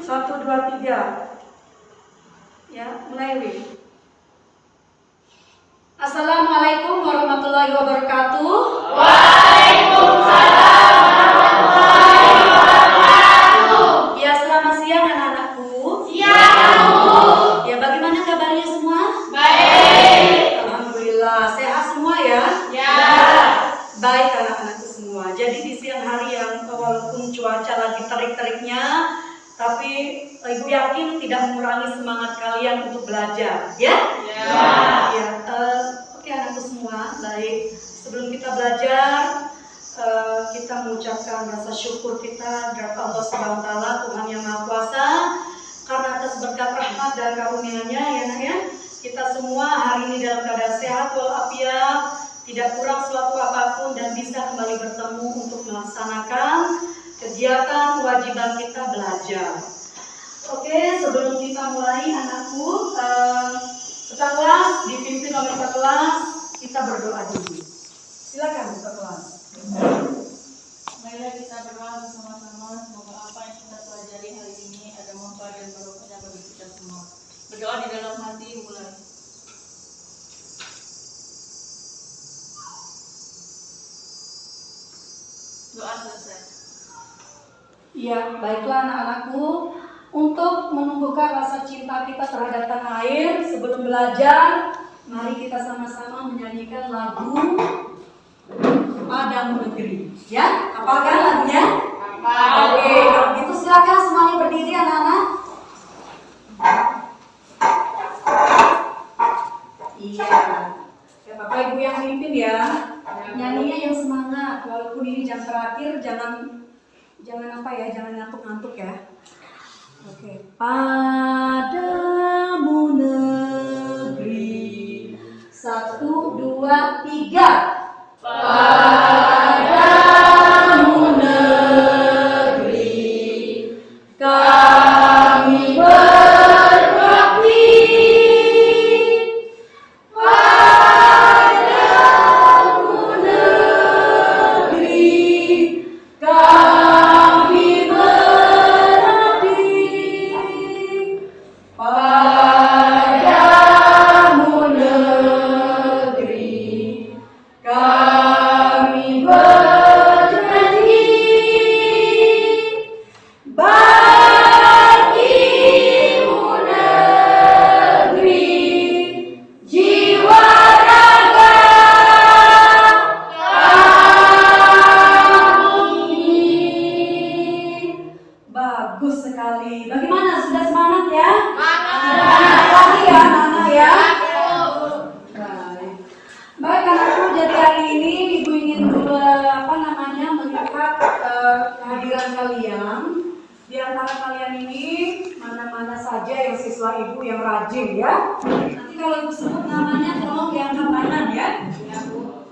1, 2, 3. Ya, mulai Wi. Assalamualaikum warahmatullahi wabarakatuh. Waalaikumsalam warahmatullahi wabarakatuh. Ya, selamat siang anak-anakku. Siang, Bu. Ya, bagaimana kabarnya semua? Baik. Alhamdulillah, sehat semua ya? Ya. Baik anak-anakku semua. Jadi di siang hari yang walaupun cuaca lagi terik-teriknya, tapi Ibu yakin tidak mengurangi semangat kalian untuk belajar, ya? Ya. Oke anakku semua, baik. Sebelum kita belajar, kita mengucapkan rasa syukur kita kepada Allah Subhanahu wa Ta'ala, Tuhan yang Maha Kuasa, karena atas berkat rahmat dan karunia-Nya ya nak ya, kita semua hari ini dalam keadaan sehat walafiat, tidak kurang suatu apapun dan bisa kembali bertemu untuk melaksanakan kegiatan kewajiban kita belajar. Oke, sebelum kita mulai anakku, peserta kelas dipimpin oleh peserta kelas, kita berdoa dulu. Silakan peserta kelas. Marilah kita berdoa bersama-sama, semoga apa yang kita pelajari hari ini ada manfaat dan barokahnya bagi kita semua. Berdoa di dalam hati, mulai. Doa selesai. Ya, baiklah anak-anakku, untuk menumbuhkan rasa cinta kita terhadap tanah air sebelum belajar, mari kita sama-sama menyanyikan lagu Padamu Negeri. Ya, apakah lagunya? Oke, kalau gitu silakan semuanya berdiri anak-anak. Iya, ya Bapak Ibu yang mimpin ya, nyanyinya yang semangat. Walaupun ini jam terakhir, jangan apa ya, jangan ngantuk-ngantuk ya. Oke, padamu negeri, 1, 2, 3. Padamu negeri, kami berbakti. Padamu negeri, kami berbakti. Padamu negeri, kami berjanji. Bagimu negeri, jiwa raga kami. Bagus sekali. Bagaimana? Sudah semangat ya? Semangat lagi ya anak-anak ya? Baik. Baik anakku, jadi hari ini Ibu ingin melihat kehadiran kalian. Di antara kalian ini mana-mana saja yang siswa Ibu yang rajin ya. Nanti kalau Ibu sebut namanya tolong diangkat tangan ya. Ya Bu.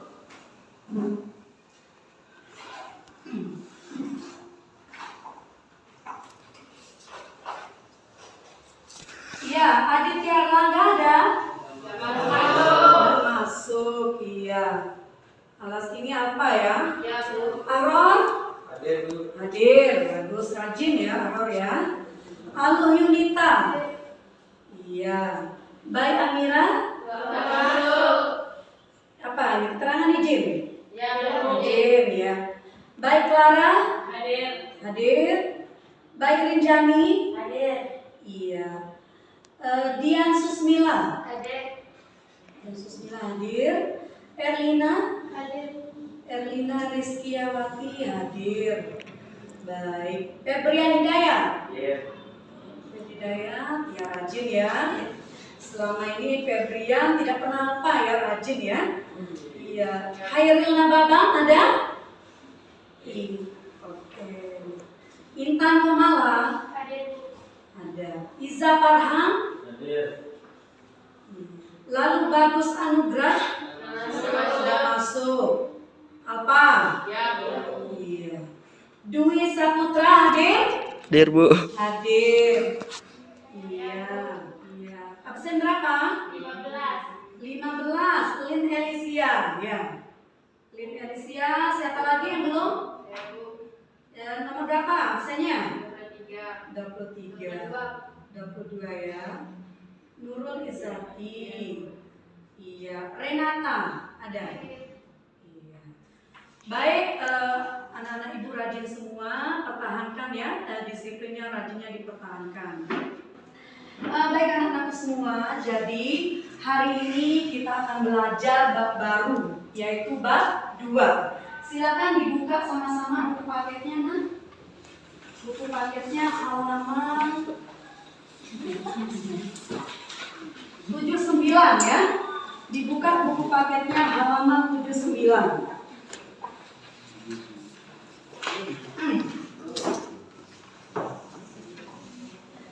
Iya, Aditya Erlangga ada? Masuk, iya. Alas ini apa ya? Ya, Bu. Aror? Hadir, Bu. Hadir, bagus, rajin ya Aror ya. Alu Yunita? Iya. Baik Amira? Masuk. Apa ini? Keterangan izin? Ya, Bu. Izin ya. Baik Clara? Hadir. Hadir. Baik Rinjani? Hadir. Iya. Dian Susmila? Hadir. Dian Susmila hadir. Erlina? Hadir. Erlina Rizkiawati hadir. Baik. Febrian Hidayat? Hadir. Hidayat, ya rajin ya. Selama ini Febrian tidak pernah apa ya, rajin ya. Iya. Hairil Nababang ada? Oke. Intan Komala? Hadir. Ada. Iza Farhan? Hadir. Lalu Bagus Anugrah? Sudah masuk. Apa? Ya, Bu. Iya. Dwi Saputra hadir? Hadir, Bu. Hadir. Iya. Absen berapa? 15. 15. Lin Elisia. Ya. Lin Elisia. Siapa lagi yang belum? Ya, Bu. Nomor berapa absennya? 23. 23 ya. Nurul Izati. Iya. Renata ada. Iya. Baik, anak-anak ibu rajin semua, pertahankan ya, disiplinnya rajinnya dipertahankan. Baik anak-anak semua, jadi hari ini kita akan belajar bab baru, yaitu bab 2. Silakan dibuka sama-sama buku paketnya, nah. Buku paketnya halaman 79 ya. Dibuka buku paketnya halaman 79.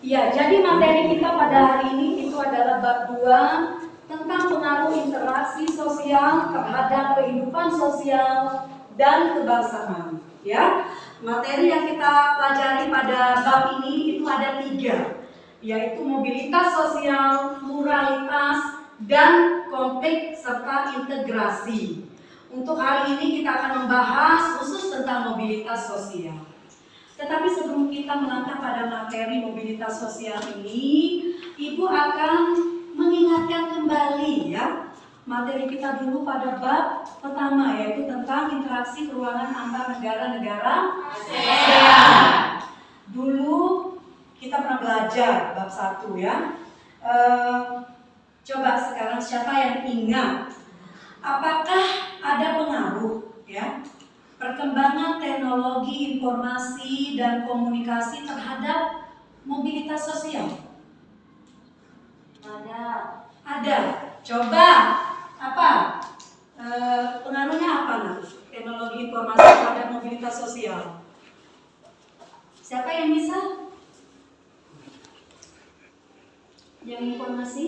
Ya, jadi materi kita pada hari ini itu adalah bab 2 tentang pengaruh interaksi sosial terhadap kehidupan sosial dan kebangsaan. Ya, materi yang kita pelajari pada bab ini itu ada 3, yaitu mobilitas sosial, pluralitas, dan konflik serta integrasi. Untuk hari ini kita akan membahas khusus tentang mobilitas sosial. Tetapi sebelum kita melangkah pada materi mobilitas sosial ini, Ibu akan mengingatkan kembali ya materi kita dulu pada bab pertama, yaitu tentang interaksi keuangan antar negara-negara ASEAN. Dulu kita pernah belajar bab 1 ya. Coba sekarang siapa yang ingat? Apakah ada pengaruh ya perkembangan teknologi informasi dan komunikasi terhadap mobilitas sosial? Ada. Coba apa? Pengaruhnya apa nah? Teknologi informasi terhadap mobilitas sosial. Siapa yang bisa? Yang informasi?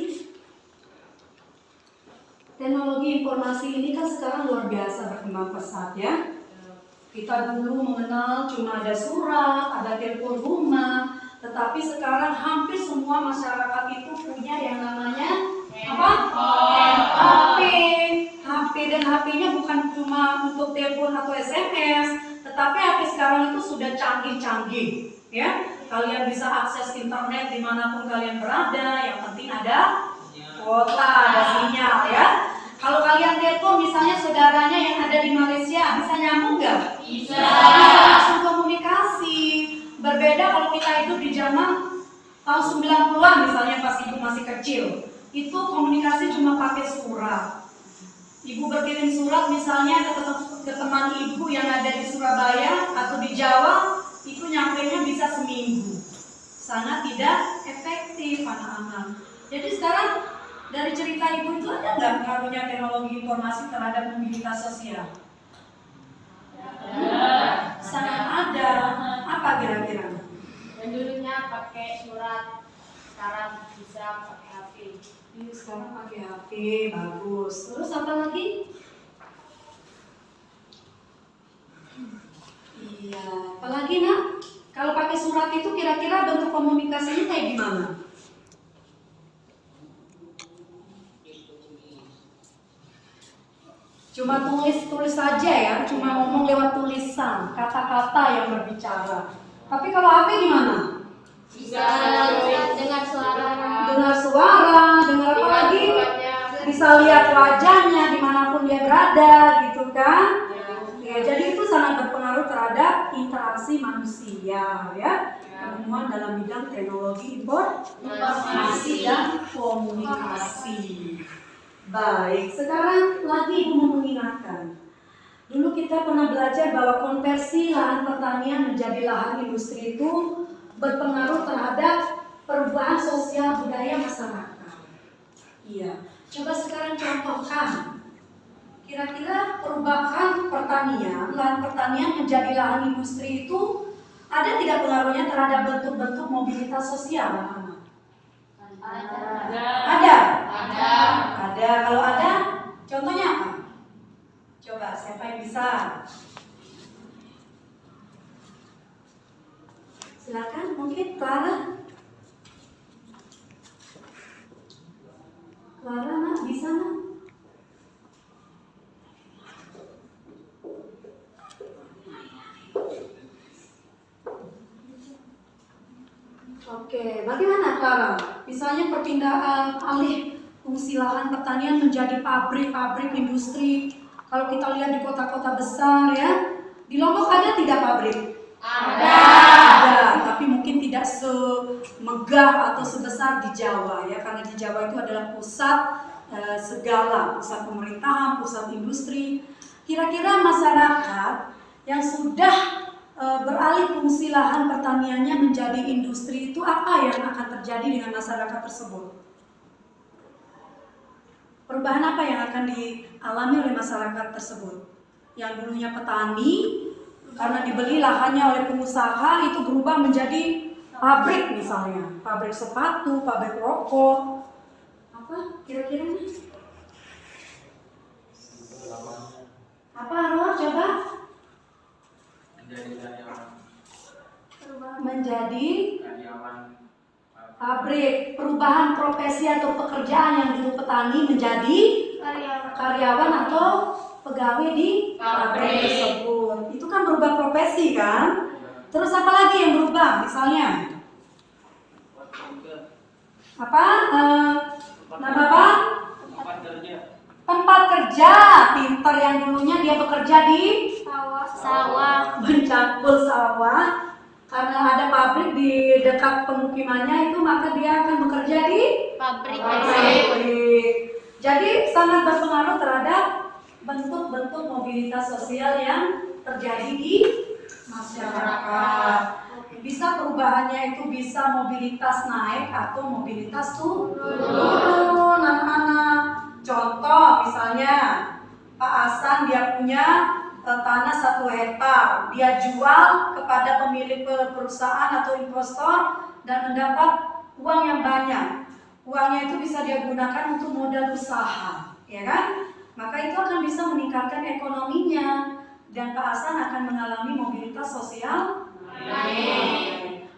Teknologi informasi ini kan sekarang luar biasa berkembang pesat ya. Kita dulu mengenal cuma ada surat, ada telepon rumah, tetapi sekarang hampir semua masyarakat itu punya yang namanya apa? HP. HP dan HP-nya bukan cuma untuk telepon atau SMS, tetapi HP sekarang itu sudah canggih-canggih, ya. Kalian bisa akses internet dimanapun kalian berada, yang penting ada kuota, ada sinyal, ya. Kalau kalian telepon misalnya saudaranya yang ada di Malaysia, bisa nyambung nggak? Bisa. Langsung komunikasi. Berbeda kalau kita hidup di zaman tahun 90-an misalnya pas ibu masih kecil. Itu komunikasi cuma pakai surat. Ibu berkirim surat misalnya ke teman ibu yang ada di Surabaya atau di Jawa, itu nyampainya bisa seminggu. Sangat tidak efektif anak-anak. Jadi sekarang dari cerita ibu itu ada nggak pengaruhnya teknologi informasi terhadap mobilitas sosial? Sangat ada. Apa kira-kira? Dan dulunya pakai surat, sekarang bisa pakai HP. Ini sekarang pakai HP, bagus. Terus apa lagi? Iya, apalagi nak? Kalau pakai surat itu kira-kira bentuk komunikasinya kayak gimana? Cuma tulis saja ya, cuma ngomong lewat tulisan, kata-kata yang berbicara. Tapi kalau HP gimana? Bisa dengar suara. Dengar suara, dengar apa lagi? Bisa lihat wajahnya dimanapun dia berada, gitu kan? Ya, jadi itu sangat berpengaruh terhadap interaksi manusia, ya. Penemuan dalam bidang teknologi informasi dan komunikasi. Baik, sekarang lagi Ibu mau mengingatkan. Dulu kita pernah belajar bahwa konversi lahan pertanian menjadi lahan industri itu berpengaruh terhadap perubahan sosial budaya masyarakat. Iya, coba sekarang contohkan. Kira-kira perubahan pertanian, lahan pertanian menjadi lahan industri itu ada tidak pengaruhnya terhadap bentuk-bentuk mobilitas sosial? Ada. Ada. Kalau ada, contohnya apa? Coba siapa yang bisa? Silakan, mungkin Clara. Clara, nak, bisa nak? Oke, bagaimana Clara? Misalnya perpindahan alih fungsi lahan pertanian menjadi pabrik-pabrik industri. Kalau kita lihat di kota-kota besar ya, di Lombok ada tidak pabrik? Ada, tapi mungkin tidak semegah atau sebesar di Jawa ya, karena di Jawa itu adalah pusat segala, pusat pemerintahan, pusat industri. Kira-kira masyarakat yang sudah beralih fungsi lahan pertaniannya menjadi industri itu apa yang akan terjadi dengan masyarakat tersebut? Perubahan apa yang akan dialami oleh masyarakat tersebut? Yang dulunya petani, karena dibeli lahannya oleh pengusaha, itu berubah menjadi pabrik misalnya, pabrik sepatu, pabrik rokok. Apa kira-kira? Apa Arwah coba? Menjadi pabrik. Perubahan profesi atau pekerjaan yang dulu petani menjadi karyawan atau pegawai di pabrik tersebut. Itu kan berubah profesi kan? Terus apa lagi yang berubah? Misalnya apa? Nama apa? Tempat kerja. Pintar yang dulunya dia bekerja di sawah, mencangkul sawah. Karena ada pabrik di dekat pemukimannya itu, maka dia akan bekerja di pabrik. Jadi sangat berpengaruh terhadap bentuk-bentuk mobilitas sosial yang terjadi di masyarakat. Bisa perubahannya itu bisa mobilitas naik atau mobilitas turun, anak-anak. Contoh misalnya Pak Hasan dia punya tanah 1 hektar, dia jual kepada pemilik perusahaan atau investor dan mendapat uang yang banyak. Uangnya itu bisa dia gunakan untuk modal usaha, ya kan? Maka itu akan bisa meningkatkan ekonominya dan Pak Hasan akan mengalami mobilitas sosial.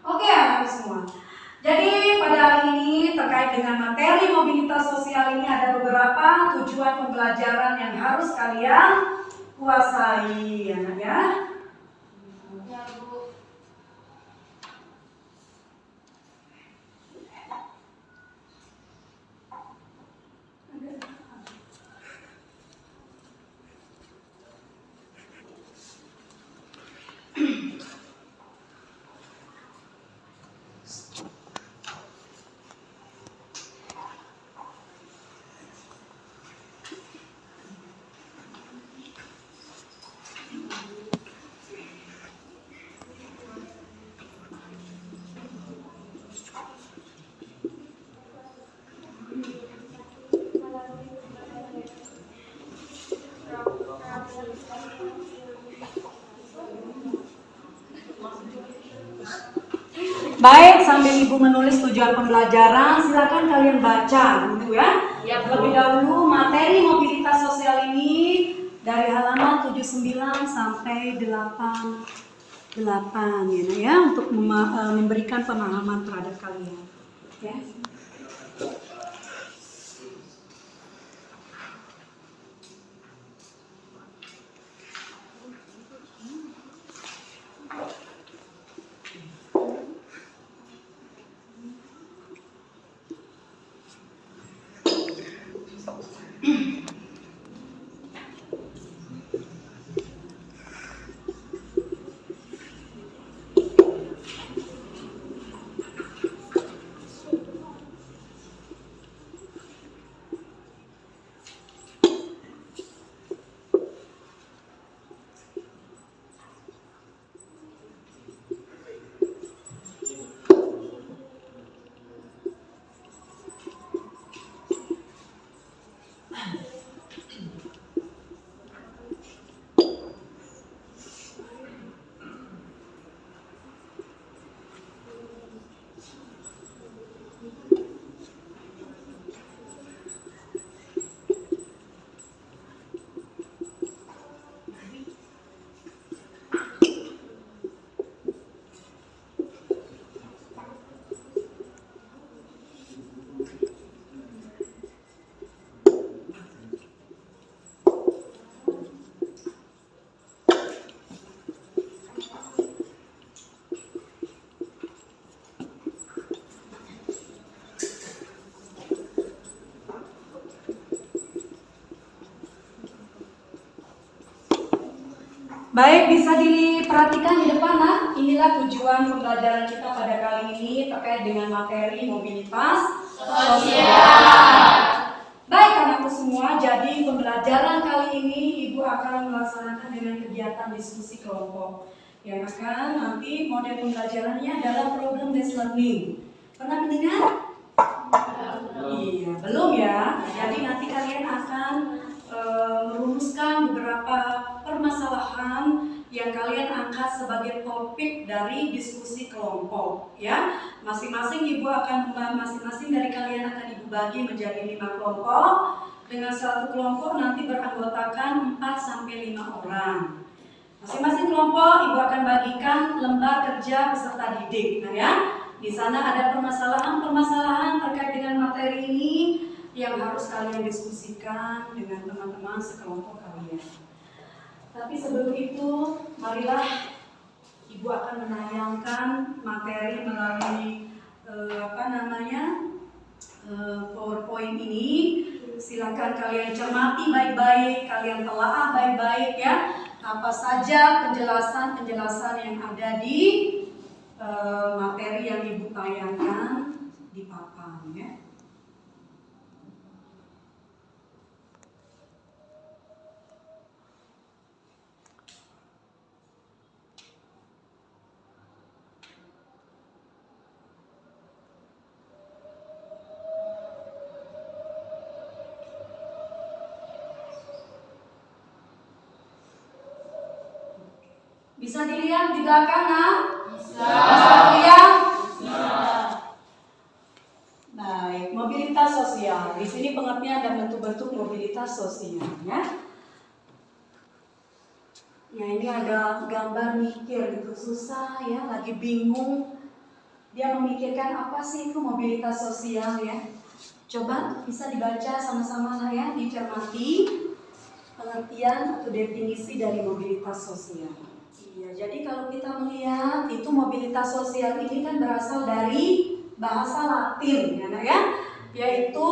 Oke, anak-anak semua. Jadi pada hari ini terkait dengan materi mobilitas sosial ini ada beberapa tujuan pembelajaran yang harus kalian kuasai, anak ya. Ya, Bu. Baik, sambil Ibu menulis tujuan pembelajaran, silakan kalian baca dulu ya. Terlebih dahulu materi mobilitas sosial ini dari halaman 79 sampai 88 ya, untuk memberikan pemahaman terhadap kalian. Ya. Baik, bisa diperhatikan di depan, nah. Inilah tujuan pembelajaran kita pada kali ini terkait dengan materi mobilitas sosial. Baik anakku semua, jadi pembelajaran kali ini Ibu akan melaksanakan dengan kegiatan diskusi kelompok yang akan nanti model pembelajarannya adalah problem based learning. Pernah mendengar? Iya, belum ya. Jadi nanti kalian akan merumuskan beberapa permasalahan yang kalian angkat sebagai topik dari diskusi kelompok, ya. Masing-masing Ibu akan masing-masing dari kalian akan Ibu bagi menjadi 5 kelompok. Dengan satu kelompok nanti beranggotakan 4 sampai 5 orang. Masing-masing kelompok Ibu akan bagikan lembar kerja peserta didik. Nah ya, di sana ada permasalahan-permasalahan terkait dengan materi ini yang harus kalian diskusikan dengan teman-teman sekelompok kalian. Tapi sebelum itu, marilah Ibu akan menayangkan materi melalui PowerPoint ini. Silakan kalian cermati baik-baik, kalian telaah baik-baik ya. Apa saja penjelasan-penjelasan yang ada di materi yang Ibu tayangkan di papan ya. Bisa dilihat di belakang, nah? Bisa dilihat? Bisa. Baik, mobilitas sosial. Di sini pengertian dan bentuk-bentuk mobilitas sosial, ya. Ya, ini ada gambar mikir gitu, susah ya, lagi bingung. Dia memikirkan apa sih itu mobilitas sosial ya. Coba bisa dibaca sama-sama lah ya, dicermati pengertian atau definisi dari mobilitas sosial. Iya, jadi kalau kita melihat itu mobilitas sosial ini kan berasal dari bahasa Latin ya, yaitu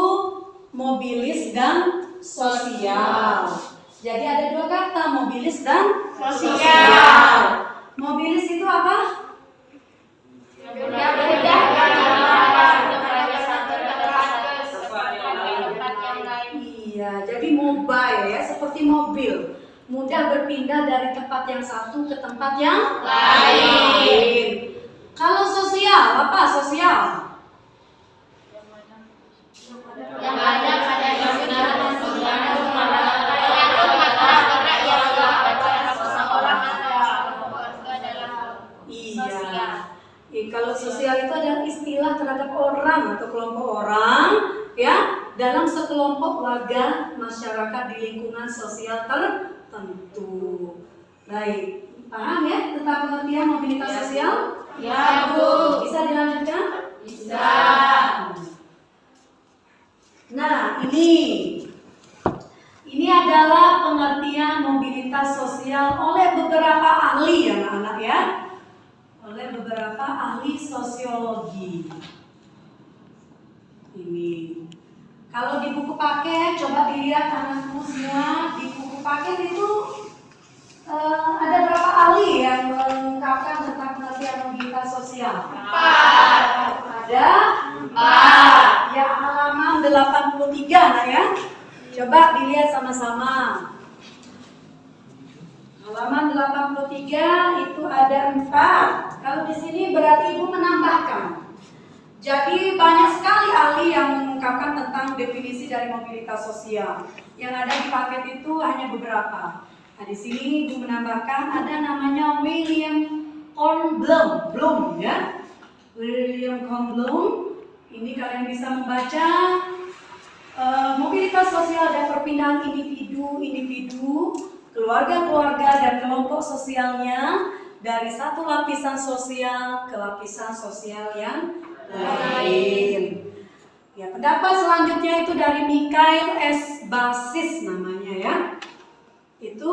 mobilis dan sosial. Jadi ada 2 kata, mobilis dan sosial. Mobilis itu apa? Iya, jadi mobile ya, seperti mobil. Mudah berpindah dari tempat yang satu ke tempat yang lain. Kalau sosial, apa sosial? Yang ada pada kalau sosial itu adalah istilah terhadap orang atau kelompok orang ya dalam sekelompok warga masyarakat di lingkungan sosial tertentu. Baik, paham ya tentang pengertian mobilitas sosial? Ya, Bu. Bisa dilanjutkan? Bisa. Nah, ini adalah pengertian mobilitas sosial oleh beberapa ahli ya anak-anak ya. Oleh beberapa ahli sosiologi. Ini. Kalau di buku paket, coba dilihat anakku semua, di buku paket itu ada berapa ahli yang mengungkapkan tentang pengertian mobilitas sosial? 4. Ada 4. Ya, halaman 83 nah ya. Coba dilihat sama-sama. Halaman 83 itu ada 4. Kalau di sini berarti Ibu menambahkan. Jadi banyak sekali ahli yang mengungkapkan tentang definisi dari mobilitas sosial. Yang ada di paket itu hanya beberapa. Nah, di sini Ibu menambahkan ada namanya William Kornblum ya. William Kornblum. Ini kalian bisa membaca mobilitas sosial dan perpindahan individu, keluarga-keluarga dan kelompok sosialnya dari satu lapisan sosial ke lapisan sosial yang lain. Ya, pendapat selanjutnya itu dari Mikhail S. Basis namanya ya. Itu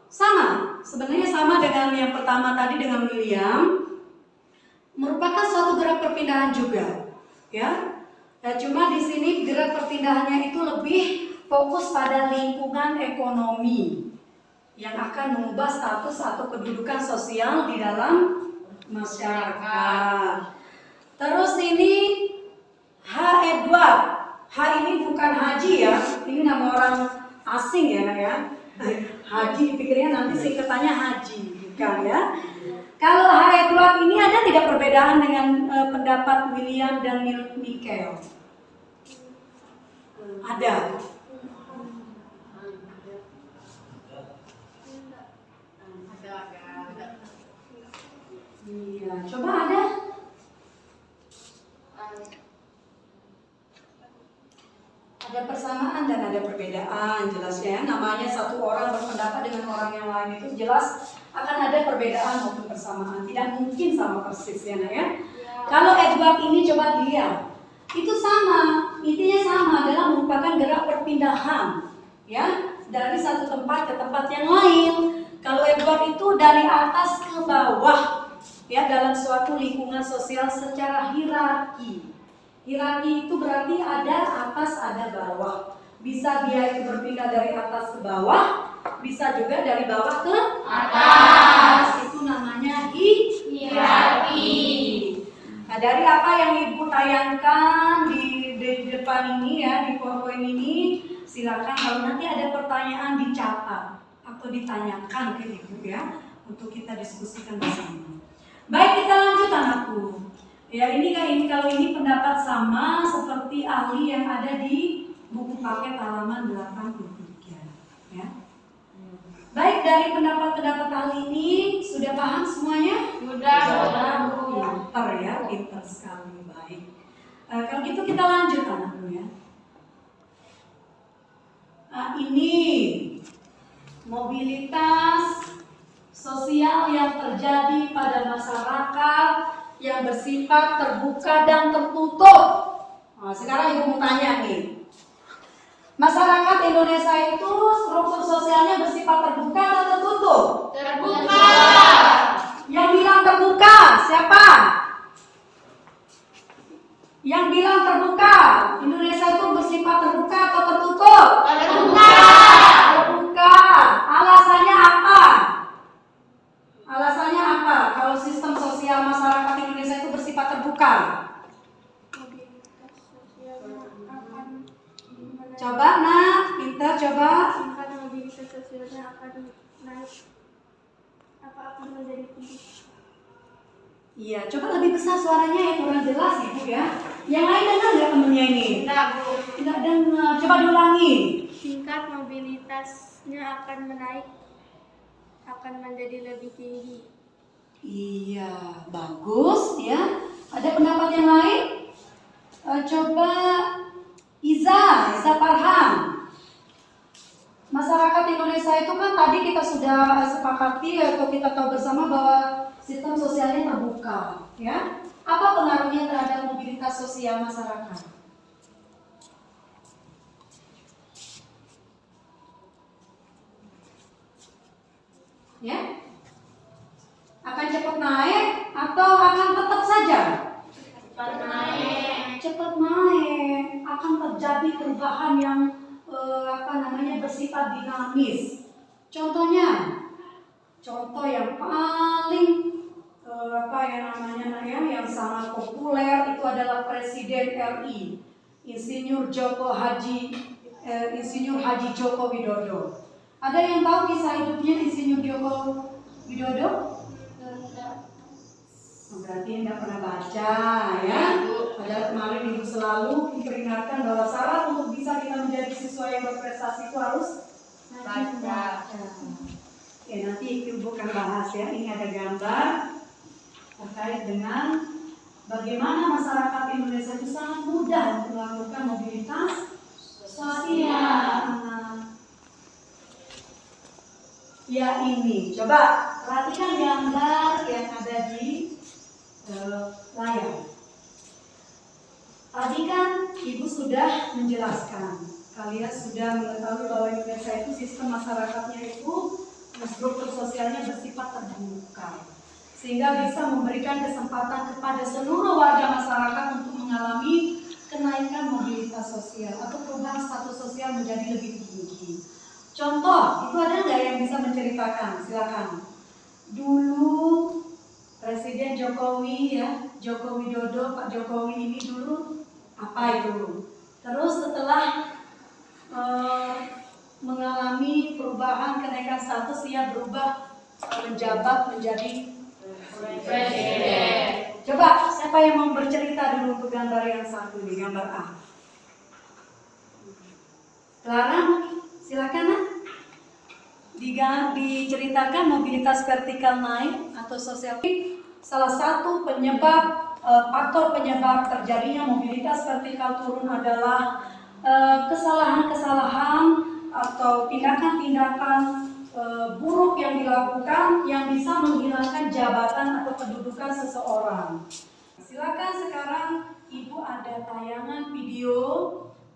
sama, sebenarnya sama dengan yang pertama tadi dengan William. Merupakan suatu gerak perpindahan juga, ya. Ya, cuma di sini gerak perpindahannya itu lebih fokus pada lingkungan ekonomi. yang akan mengubah status atau kedudukan sosial di dalam masyarakat. Terus ini H. Edward. H ini bukan Haji ya, ini nama orang asing ya. Haji dipikirnya nanti singkatannya Haji, bukan ya. Kalau H. Edward ini ada tidak perbedaan dengan pendapat William dan Michael? Ada. Iya, coba ada. Ada persamaan dan ada perbedaan, jelasnya. Namanya satu orang berpendapat dengan orang yang lain itu jelas akan ada perbedaan maupun persamaan. Tidak mungkin sama persis ya, Nak ya. Kalau Edward ini coba dilihat, itu sama, intinya sama, adalah merupakan gerak perpindahan, ya, dari satu tempat ke tempat yang lain. Kalau Edward itu dari atas ke bawah, ya, dalam suatu lingkungan sosial secara hierarki. Hierarki itu berarti ada atas, ada bawah. Bisa dia itu berpindah dari atas ke bawah, bisa juga dari bawah ke atas. Itu namanya hierarki. Nah, dari apa yang Ibu tayangkan di depan ini ya, di PowerPoint ini, silakan kalau nanti ada pertanyaan dicatat atau ditanyakan ke Ibu ya, untuk kita diskusikan bersama. Baik, kita lanjut anakku. Ya, ini kalau ini pendapat sama seperti ahli yang ada di buku paket halaman 83 ya. Baik, dari pendapat-pendapat ahli ini sudah paham semuanya? Sudah. Pintar ya, pintar sekali. Baik. Kalau gitu kita lanjut anakku ya. Ini mobilitas sosial yang terjadi pada masyarakat yang bersifat terbuka dan tertutup. Nah, sekarang Ibu mau tanya nih, masyarakat Indonesia itu struktur sosialnya bersifat terbuka atau tertutup? Terbuka. Yang bilang terbuka siapa? Yang bilang terbuka, Indonesia itu bersifat terbuka atau tertutup? Terbuka. Terbuka. Alasannya apa? Alasannya apa? Kalau sistem sosial masyarakat Indonesia itu bersifat terbuka. Coba nak, pintar coba. Mobilitas sosialnya akan naik, akan menjadi tinggi. Iya, coba lebih besar suaranya ya, kurang jelas Ibu ya. Yang lain dengar nggak temennya ini? Tidak, Bu. Tidak dengar. Coba diulangi. Tingkat mobilitasnya akan menaik, akan menjadi lebih tinggi. Iya, bagus ya. Ada pendapat yang lain? Coba Iza Farhan. Masyarakat Indonesia itu kan tadi kita sudah sepakati atau kita tahu bersama bahwa sistem sosialnya terbuka, ya. Apa pengaruhnya terhadap mobilitas sosial masyarakat? Ya? Akan cepat naik atau akan tetap saja? Cepat naik. Cepat naik, akan terjadi perubahan yang bersifat dinamis. Contohnya, contoh yang paling yang sangat populer itu adalah Presiden RI, Insinyur Haji Joko Widodo. Ada yang tahu kisah hidupnya Insinyur Joko Widodo? Berarti tidak pernah baca ya. Padahal kemarin Ibu selalu memperingatkan bahwa syarat untuk bisa kita menjadi siswa yang berprestasi itu harus Baca. Ya, nanti Ibu akan bahas ya. Ini ada gambar terkait dengan bagaimana masyarakat Indonesia itu sangat mudah untuk melakukan mobilitas sosial. Ya, ini coba perhatikan gambar yang ada di layar. Tadi kan Ibu sudah menjelaskan, kalian sudah mengetahui bahwa Indonesia itu sistem masyarakatnya itu struktur sosialnya bersifat terbuka, sehingga bisa memberikan kesempatan kepada seluruh warga masyarakat untuk mengalami kenaikan mobilitas sosial atau perubahan status sosial menjadi lebih tinggi. Contoh, itu ada nggak yang bisa bisa menceritakan, silakan. Dulu Presiden Jokowi ya, Joko Widodo, Pak Jokowi ini dulu apa itu? Terus setelah mengalami perubahan kenaikan status, ia berubah menjabat menjadi presiden. Coba siapa yang mau bercerita dulu untuk gambar yang satu ini, gambar A. Clara, silakan Nak. Diceritakan mobilitas vertikal naik atau sosial. Salah satu penyebab faktor penyebab terjadinya mobilitas vertikal turun adalah kesalahan-kesalahan atau tindakan-tindakan buruk yang dilakukan yang bisa menghilangkan jabatan atau kedudukan seseorang. Silakan sekarang Ibu ada tayangan video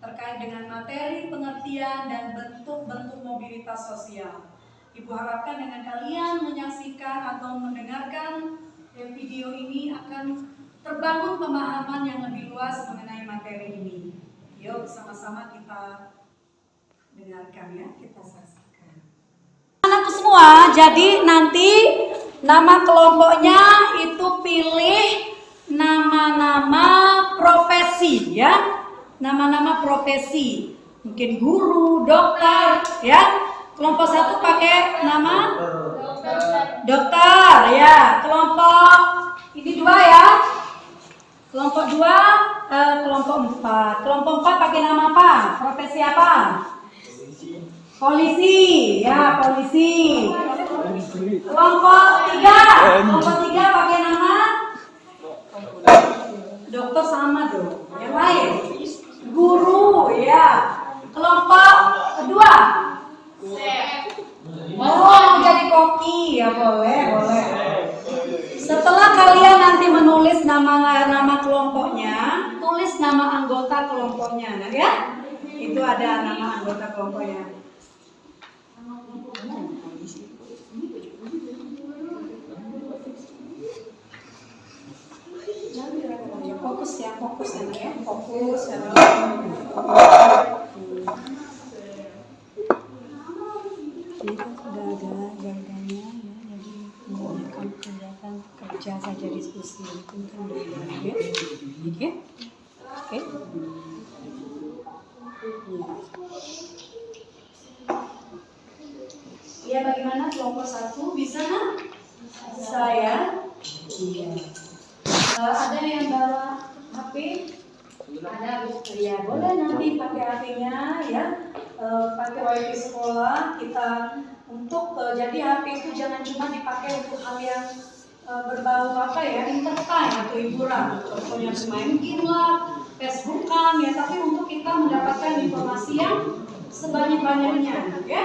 terkait dengan materi pengertian dan bentuk-bentuk mobilitas sosial. Ibu harapkan dengan kalian menyaksikan atau mendengarkan video ini akan terbangun pemahaman yang lebih luas mengenai materi ini. Yuk sama-sama kita dengarkan ya, kita saksikan. Anak semua, jadi nanti nama kelompoknya itu pilih nama-nama profesi ya. Nama-nama profesi. Mungkin guru, dokter ya. Kelompok satu pakai nama dokter ya. Kelompok ini 2 ya. Kelompok 2, kelompok 4. Kelompok 4 pakai nama apa? Profesi apa? Polisi ya, polisi. Kelompok 3 pakai nama dokter sama dong. Yang lain guru ya. Kelompok kedua jadi koki ya, boleh. Setelah kalian nanti menulis nama kelompoknya, tulis nama anggota kelompoknya, nah ya. Itu ada nama anggota kelompoknya. Fokus ya, fokus ya. Ini kan sudah ada jawabannya ya, jadi menggunakan kegiatan kerja saja diskusi itu kan udah ya. Oke. Iya, bagaimana kelompok 1 bisa kan? Bisa ya. Iya. Ada yang bawa HP? Ada, ya boleh nanti pakai HP-nya ya. Pakai wifi sekolah kita untuk jadi HP itu jangan cuma dipakai untuk hal yang berbau apa ya, entertain atau hiburan, contohnya bermain game lah, Facebookan ya, tapi untuk kita mendapatkan informasi yang sebanyak-banyaknya ya.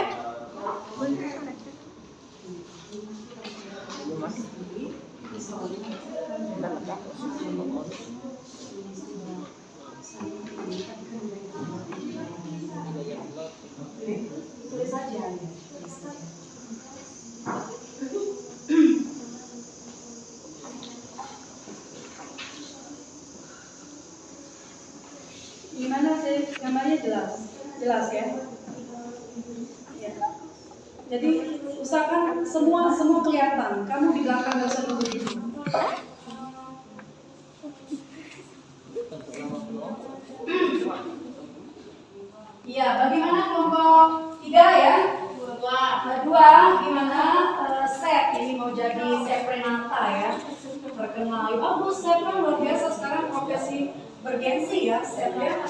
Tulis saja ya. Gimana sih gambarnya jelas ya? Ya. Jadi usahakan semua kelihatan. Kamu di belakang nggak usah nunggu gitu. Iya, bagaimana kelompok 3 ya? 2 gimana? Set ini mau jadi Chef Renata ya. Terkenal. Bagus, Chef kan luar biasa sekarang profesi bergensi ya, Chef ya.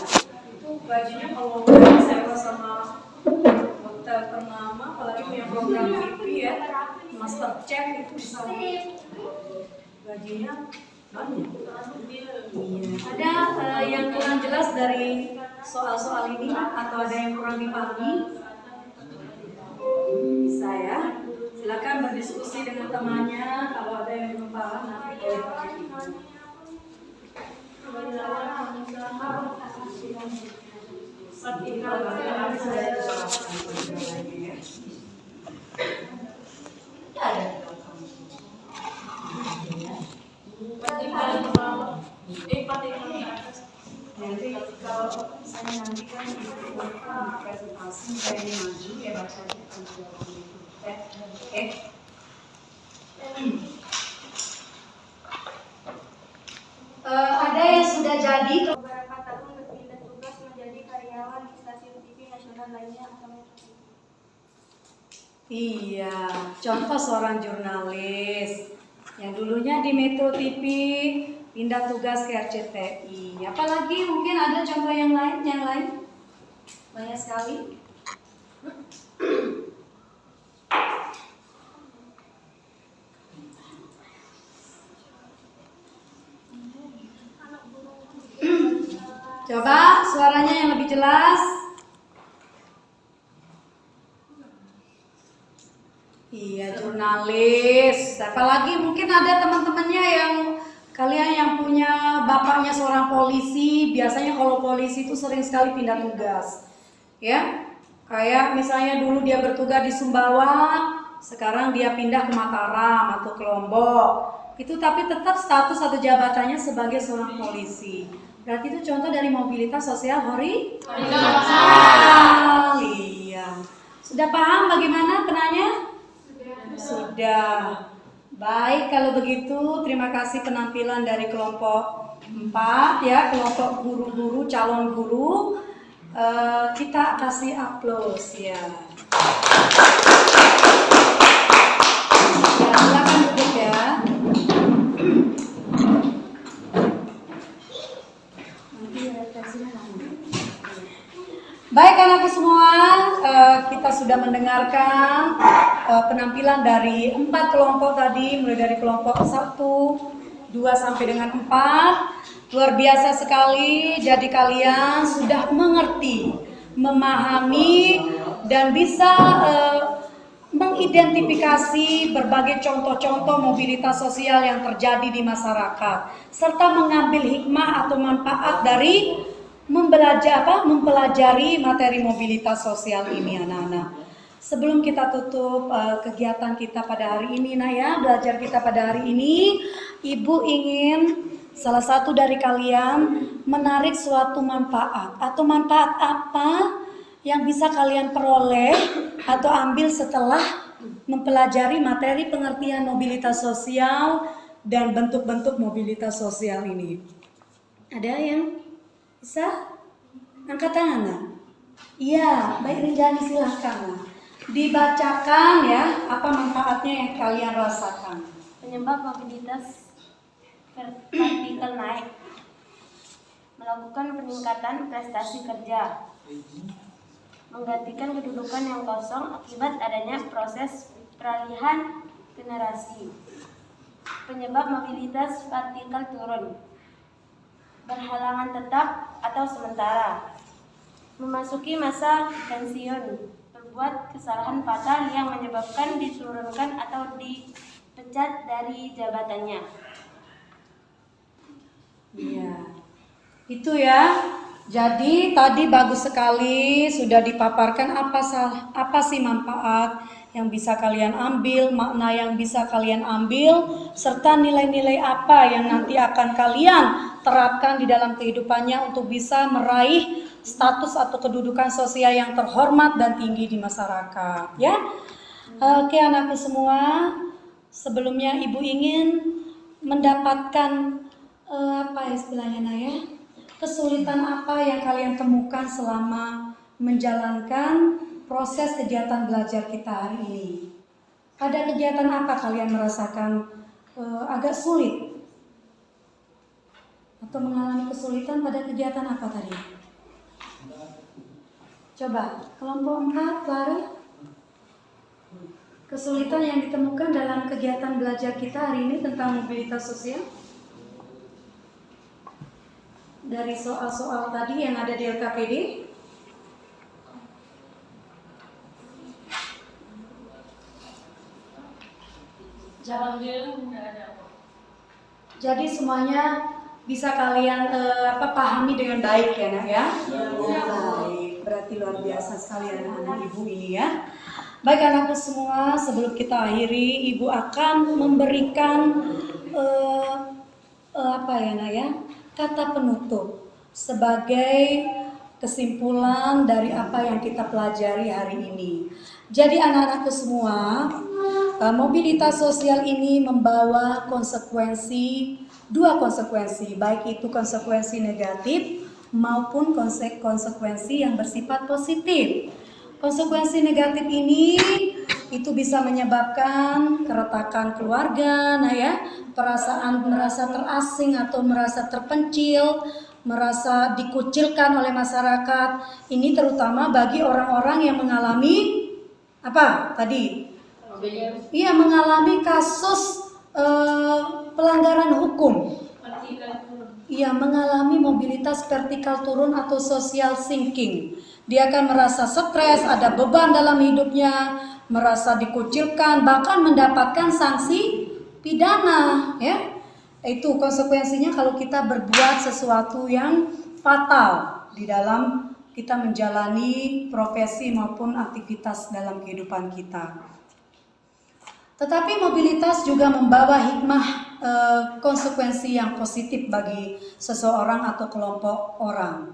Itu gajinya kalau Chef sama hotel ternama, apalagi punya program TV ya, Master Chef itu bisa gajinya banyak. Ada yang kurang jelas dari soal-soal ini atau ada yang kurang dipahami? Bisa ya. Silakan berdiskusi dengan temannya. Kalau ada yang belum paham nanti boleh nanti kalau saya nanti kan presentasi saya maju ya baca Oke. Ada yang sudah jadi? Beberapa tahun berpindah tugas menjadi karyawan di stasiun TV nasional lainnya atau Metro TV. Iya, contoh seorang jurnalis yang dulunya di Metro TV pindah tugas ke RCTI. Apalagi mungkin ada contoh yang lain, banyak sekali. Coba suaranya yang lebih jelas. Iya, jurnalis. Apalagi mungkin ada teman-temannya yang kalian yang punya bapaknya seorang polisi. Biasanya kalau polisi itu sering sekali pindah tugas. Ya, kayak misalnya dulu dia bertugas di Sumbawa, sekarang dia pindah ke Mataram atau ke Lombok. Itu tapi tetap status atau jabatannya sebagai seorang polisi. Berarti itu contoh dari mobilitas sosial horizontal. Iya. Sudah paham bagaimana penanya? Sudah. Baik, kalau begitu terima kasih penampilan dari kelompok 4 ya, kelompok guru-guru, calon guru. Kita kasih aplaus ya. Ya, silakan duduk ya. Baik anakku semua, kita sudah mendengarkan penampilan dari 4 kelompok tadi, mulai dari kelompok 1, 2 sampai dengan 4. Luar biasa sekali, jadi kalian sudah mengerti, memahami, dan bisa mengidentifikasi berbagai contoh-contoh mobilitas sosial yang terjadi di masyarakat, serta mengambil hikmah atau manfaat dari mempelajari materi mobilitas sosial ini anak-anak. Sebelum kita tutup kegiatan kita pada hari ini, belajar kita pada hari ini, Ibu ingin salah satu dari kalian menarik suatu manfaat atau manfaat apa yang bisa kalian peroleh atau ambil setelah mempelajari materi pengertian mobilitas sosial dan bentuk-bentuk mobilitas sosial ini. Ada yang bisa? Angkat tangan, nah. Iya, baik Rinjani silahkan. Dibacakan ya, apa manfaatnya yang kalian rasakan. Penyebab mobilitas vertikal naik, melakukan peningkatan prestasi kerja, menggantikan kedudukan yang kosong akibat adanya proses peralihan generasi. Penyebab mobilitas vertikal turun, berhalangan tetap atau sementara, memasuki masa pensiun, berbuat kesalahan fatal yang menyebabkan diturunkan atau dipecat dari jabatannya. Iya, itu ya. Jadi tadi bagus sekali sudah dipaparkan apa sih manfaat yang bisa kalian ambil, makna yang bisa kalian ambil, serta nilai-nilai apa yang nanti akan kalian terapkan di dalam kehidupannya untuk bisa meraih status atau kedudukan sosial yang terhormat dan tinggi di masyarakat. Ya, oke anakku semua, sebelumnya Ibu ingin mendapatkan apa istilahnya ya? Kesulitan apa yang kalian temukan selama menjalankan proses kegiatan belajar kita hari ini? Ada kegiatan apa kalian merasakan agak sulit? Atau mengalami kesulitan pada kegiatan apa tadi? Coba, kelompok 4, Clara. Kesulitan yang ditemukan dalam kegiatan belajar kita hari ini tentang mobilitas sosial? Dari soal-soal tadi yang ada di LKPD. Jadi semuanya bisa kalian pahami dengan baik ya nak ya. Baik, berarti luar biasa sekali anak-anak Ibu ini ya. Baik anakku semua, sebelum kita akhiri, Ibu akan memberikan kata penutup sebagai kesimpulan dari apa yang kita pelajari hari ini. Jadi anak-anakku semua, mobilitas sosial ini membawa dua konsekuensi, baik itu konsekuensi negatif maupun konsekuensi yang bersifat positif. Konsekuensi negatif ini itu bisa menyebabkan keretakan keluarga, perasaan merasa terasing atau merasa terpencil, merasa dikucilkan oleh masyarakat. Ini terutama bagi orang-orang yang mengalami mengalami kasus pelanggaran hukum. Ia mengalami mobilitas vertikal turun atau social sinking. Dia akan merasa stres, ada beban dalam hidupnya, merasa dikucilkan, bahkan mendapatkan sanksi pidana, ya. Itu konsekuensinya kalau kita berbuat sesuatu yang fatal di dalam kita menjalani profesi maupun aktivitas dalam kehidupan kita. Tetapi mobilitas juga membawa hikmah konsekuensi yang positif bagi seseorang atau kelompok orang.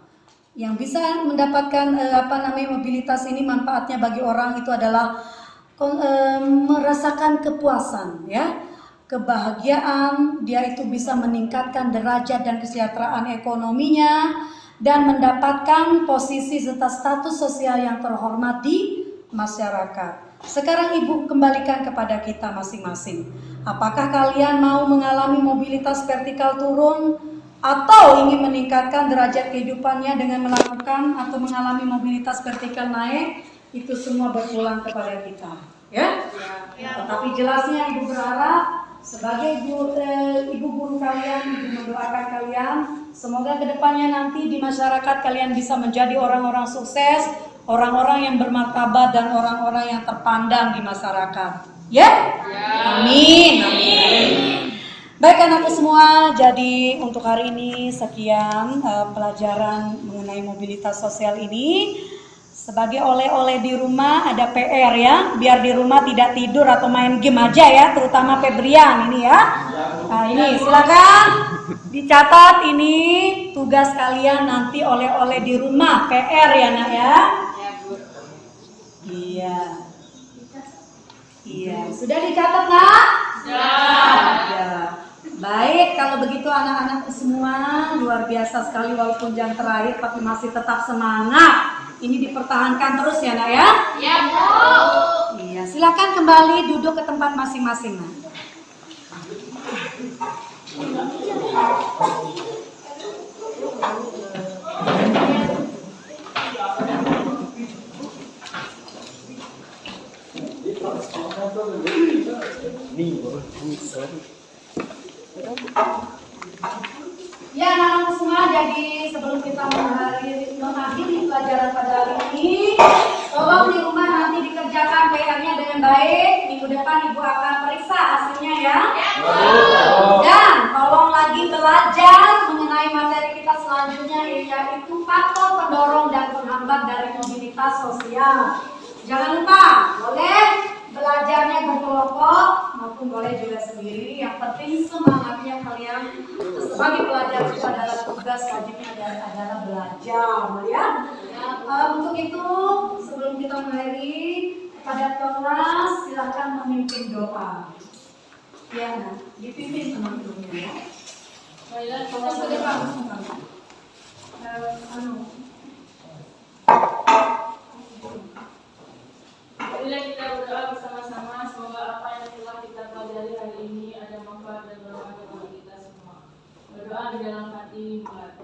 Yang bisa mendapatkan mobilitas ini manfaatnya bagi orang itu adalah merasakan kepuasan, ya, kebahagiaan. Dia itu bisa meningkatkan derajat dan kesejahteraan ekonominya dan mendapatkan posisi serta status sosial yang terhormat di masyarakat. Sekarang Ibu kembalikan kepada kita masing-masing. Apakah kalian mau mengalami mobilitas vertikal turun atau ingin meningkatkan derajat kehidupannya dengan melakukan atau mengalami mobilitas vertikal naik? Itu semua berpulang kepada kita, ya? Tetapi jelasnya Ibu berharap sebagai ibu guru kalian, Ibu mendoakan kalian semoga kedepannya nanti di masyarakat kalian bisa menjadi orang-orang sukses, orang-orang yang bermartabat dan orang-orang yang terpandang di masyarakat. Ya? Amin. Amin. Baik anakku semua, jadi untuk hari ini sekian pelajaran mengenai mobilitas sosial ini. Sebagai oleh-oleh di rumah ada PR ya, biar di rumah tidak tidur atau main game aja ya, terutama Febrian ini ya. Nah ini silakan dicatat ini tugas kalian nanti oleh-oleh di rumah, PR ya nak ya. Iya, sudah dicatat nak? Ya. Baik, kalau begitu anak-anak semua luar biasa sekali walaupun jam terakhir tapi masih tetap semangat. Ini dipertahankan terus ya nak ya? Iya Bu. Iya, silakan kembali duduk ke tempat masing-masing nak. Ya anak-anak semua, jadi sebelum kita mengakhiri pelajaran pada hari ini, tolong di rumah nanti dikerjakan PR-nya dengan baik. Minggu depan Ibu akan periksa hasilnya ya. Dan tolong lagi belajar mengenai materi kita selanjutnya, yaitu faktor pendorong dan penghambat dari mobilitas sosial. Jangan lupa, boleh belajarnya berkelompok maupun boleh juga sendiri. Yang penting semangatnya kalian sebagai pelajar itu adalah tugas wajibnya adalah belajar ya. Untuk itu sebelum kita mengakhiri pada kelas silakan memimpin doa. Ya, nah, dipimpin teman-temannya ya. Marilah kita berdoa bersama-sama, semoga apa yang telah kita pelajari hari ini ada manfaat dan bermanfaat bagi kita semua. Berdoa di dalam hati buat.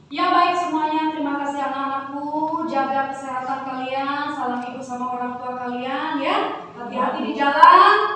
Ya baik semuanya, terima kasih anak-anakku. Jaga kesehatan kalian, salam ibu sama orang tua kalian ya. Hati-hati di jalan.